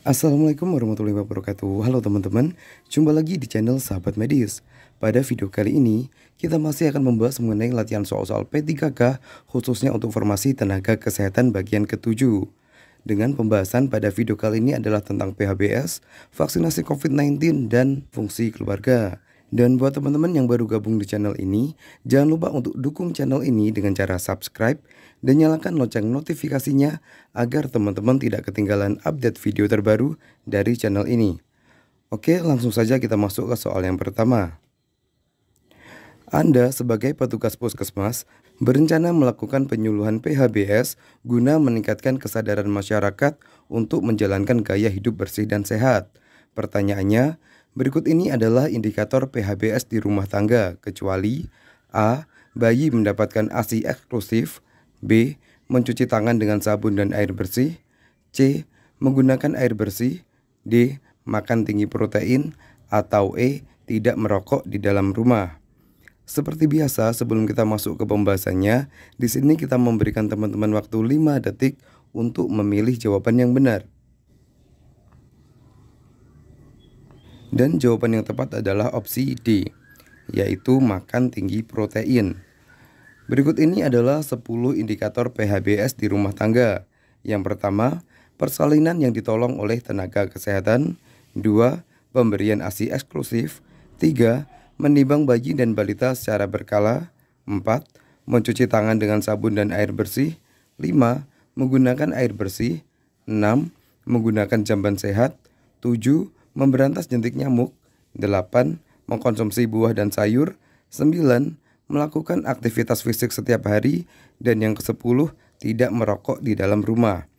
Assalamualaikum warahmatullahi wabarakatuh. Halo teman-teman, jumpa lagi di channel Sahabat Medis. Pada video kali ini, kita masih akan membahas mengenai latihan soal-soal P3K khususnya untuk formasi tenaga kesehatan bagian ke-7. Dengan pembahasan pada video kali ini adalah tentang PHBS, vaksinasi COVID-19, dan fungsi keluarga. Dan buat teman-teman yang baru gabung di channel ini, jangan lupa untuk dukung channel ini dengan cara subscribe dan nyalakan lonceng notifikasinya agar teman-teman tidak ketinggalan update video terbaru dari channel ini. Oke, langsung saja kita masuk ke soal yang pertama. Anda sebagai petugas puskesmas berencana melakukan penyuluhan PHBS guna meningkatkan kesadaran masyarakat untuk menjalankan gaya hidup bersih dan sehat. Pertanyaannya, berikut ini adalah indikator PHBS di rumah tangga kecuali A. Bayi mendapatkan ASI eksklusif, B. Mencuci tangan dengan sabun dan air bersih, C. Menggunakan air bersih, D. Makan tinggi protein, atau E. Tidak merokok di dalam rumah. Seperti biasa, sebelum kita masuk ke pembahasannya, di sini kita memberikan teman-teman waktu 5 detik untuk memilih jawaban yang benar. Dan jawaban yang tepat adalah opsi D, yaitu makan tinggi protein. Berikut ini adalah 10 indikator PHBS di rumah tangga. Yang pertama, persalinan yang ditolong oleh tenaga kesehatan. 2. Pemberian ASI eksklusif. 3. Menimbang bayi dan balita secara berkala. 4. Mencuci tangan dengan sabun dan air bersih. 5. Menggunakan air bersih. 6. Menggunakan jamban sehat. 7. Memberantas jentik nyamuk. 8. Mengkonsumsi buah dan sayur. 9. Melakukan aktivitas fisik setiap hari. Dan yang ke-10, tidak merokok di dalam rumah.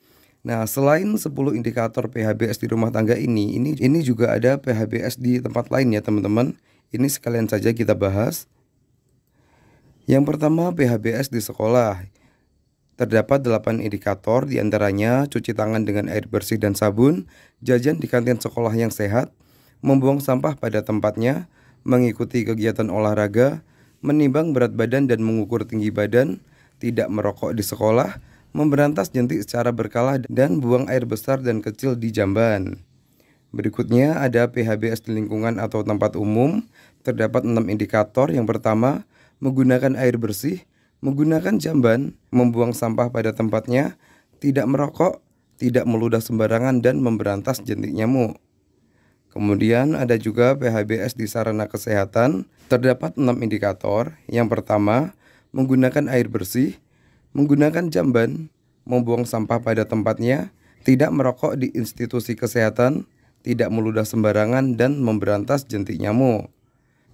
Nah, selain 10 indikator PHBS di rumah tangga ini juga ada PHBS di tempat lain ya teman-teman. Ini sekalian saja kita bahas. Yang pertama, PHBS di sekolah. Terdapat 8 indikator, diantaranya cuci tangan dengan air bersih dan sabun, jajan di kantin sekolah yang sehat, membuang sampah pada tempatnya, mengikuti kegiatan olahraga, menimbang berat badan dan mengukur tinggi badan, tidak merokok di sekolah, memberantas jentik secara berkala, dan buang air besar dan kecil di jamban. Berikutnya ada PHBS di lingkungan atau tempat umum. Terdapat 6 indikator. Yang pertama, menggunakan air bersih, menggunakan jamban, membuang sampah pada tempatnya, tidak merokok, tidak meludah sembarangan, dan memberantas jentik nyamuk. Kemudian ada juga PHBS di sarana kesehatan. Terdapat 6 indikator. Yang pertama, menggunakan air bersih, menggunakan jamban, membuang sampah pada tempatnya, tidak merokok di institusi kesehatan, tidak meludah sembarangan, dan memberantas jentik nyamuk.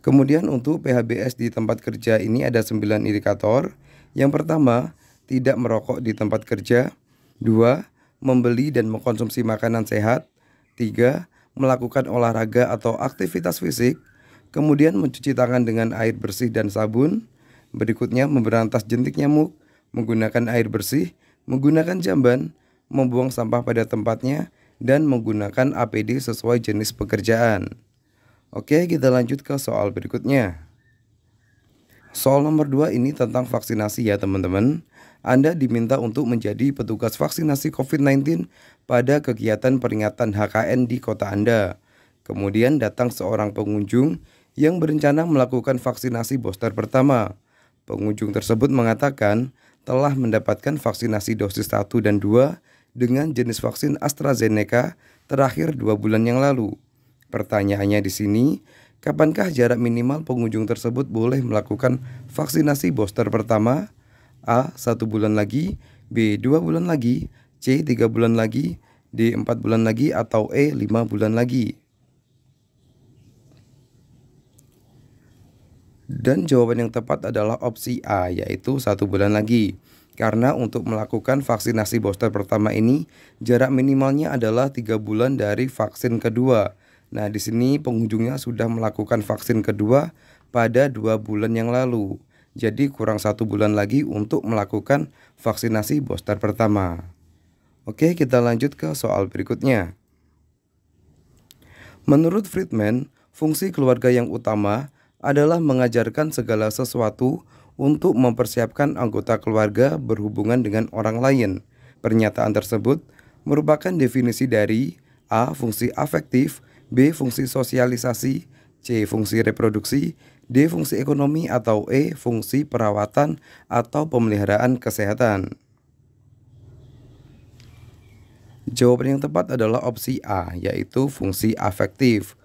Kemudian untuk PHBS di tempat kerja ini ada 9 indikator. Yang pertama, tidak merokok di tempat kerja. 2. Membeli dan mengkonsumsi makanan sehat. 3. Melakukan olahraga atau aktivitas fisik. Kemudian mencuci tangan dengan air bersih dan sabun. Berikutnya memberantas jentik nyamuk, menggunakan air bersih, menggunakan jamban, membuang sampah pada tempatnya, dan menggunakan APD sesuai jenis pekerjaan. Oke, kita lanjut ke soal berikutnya. Soal nomor 2 ini tentang vaksinasi ya teman-teman. Anda diminta untuk menjadi petugas vaksinasi COVID-19 pada kegiatan peringatan HKN di kota Anda. Kemudian datang seorang pengunjung yang berencana melakukan vaksinasi booster pertama. Pengunjung tersebut mengatakan telah mendapatkan vaksinasi dosis 1 dan 2 dengan jenis vaksin AstraZeneca terakhir 2 bulan yang lalu. Pertanyaannya di sini, kapankah jarak minimal pengunjung tersebut boleh melakukan vaksinasi booster pertama? A. 1 bulan lagi, B. 2 bulan lagi, C. 3 bulan lagi, D. 4 bulan lagi, atau E. 5 bulan lagi. Dan jawaban yang tepat adalah opsi A, yaitu 1 bulan lagi. Karena untuk melakukan vaksinasi booster pertama ini, jarak minimalnya adalah 3 bulan dari vaksin kedua. Nah, di sini pengunjungnya sudah melakukan vaksin kedua pada 2 bulan yang lalu. Jadi kurang 1 bulan lagi untuk melakukan vaksinasi booster pertama. Oke, kita lanjut ke soal berikutnya. Menurut Friedman, fungsi keluarga yang utama adalah mengajarkan segala sesuatu untuk mempersiapkan anggota keluarga berhubungan dengan orang lain. Pernyataan tersebut merupakan definisi dari A. Fungsi afektif, B. Fungsi sosialisasi, C. Fungsi reproduksi, D. Fungsi ekonomi, atau E. Fungsi perawatan atau pemeliharaan kesehatan. Jawaban yang tepat adalah opsi A, yaitu fungsi afektif.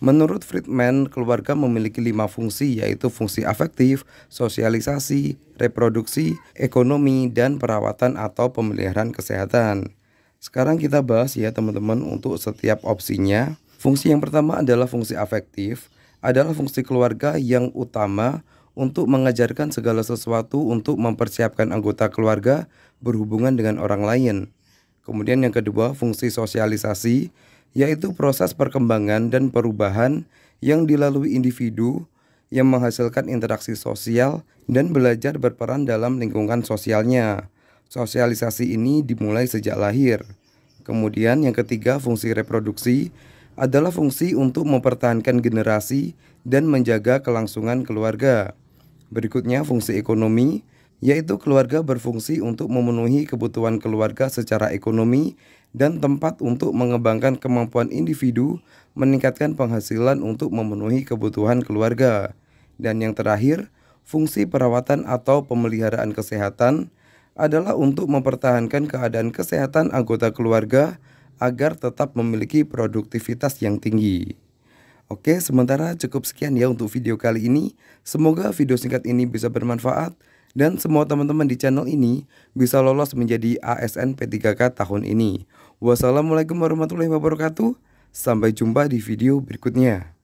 Menurut Friedman, keluarga memiliki 5 fungsi, yaitu fungsi afektif, sosialisasi, reproduksi, ekonomi, dan perawatan atau pemeliharaan kesehatan. Sekarang kita bahas ya teman-teman untuk setiap opsinya. Fungsi yang pertama adalah fungsi afektif, adalah fungsi keluarga yang utama untuk mengajarkan segala sesuatu untuk mempersiapkan anggota keluarga berhubungan dengan orang lain. Kemudian yang kedua, fungsi sosialisasi, yaitu proses perkembangan dan perubahan yang dilalui individu yang menghasilkan interaksi sosial dan belajar berperan dalam lingkungan sosialnya. Sosialisasi ini dimulai sejak lahir. Kemudian yang ketiga, fungsi reproduksi adalah fungsi untuk mempertahankan generasi dan menjaga kelangsungan keluarga. Berikutnya fungsi ekonomi, yaitu keluarga berfungsi untuk memenuhi kebutuhan keluarga secara ekonomi dan tempat untuk mengembangkan kemampuan individu, meningkatkan penghasilan untuk memenuhi kebutuhan keluarga. Dan yang terakhir, fungsi perawatan atau pemeliharaan kesehatan adalah untuk mempertahankan keadaan kesehatan anggota keluarga agar tetap memiliki produktivitas yang tinggi. Oke, sementara cukup sekian ya untuk video kali ini. Semoga video singkat ini bisa bermanfaat dan semua teman-teman di channel ini bisa lolos menjadi ASN P3K tahun ini. Wassalamualaikum warahmatullahi wabarakatuh. Sampai jumpa di video berikutnya.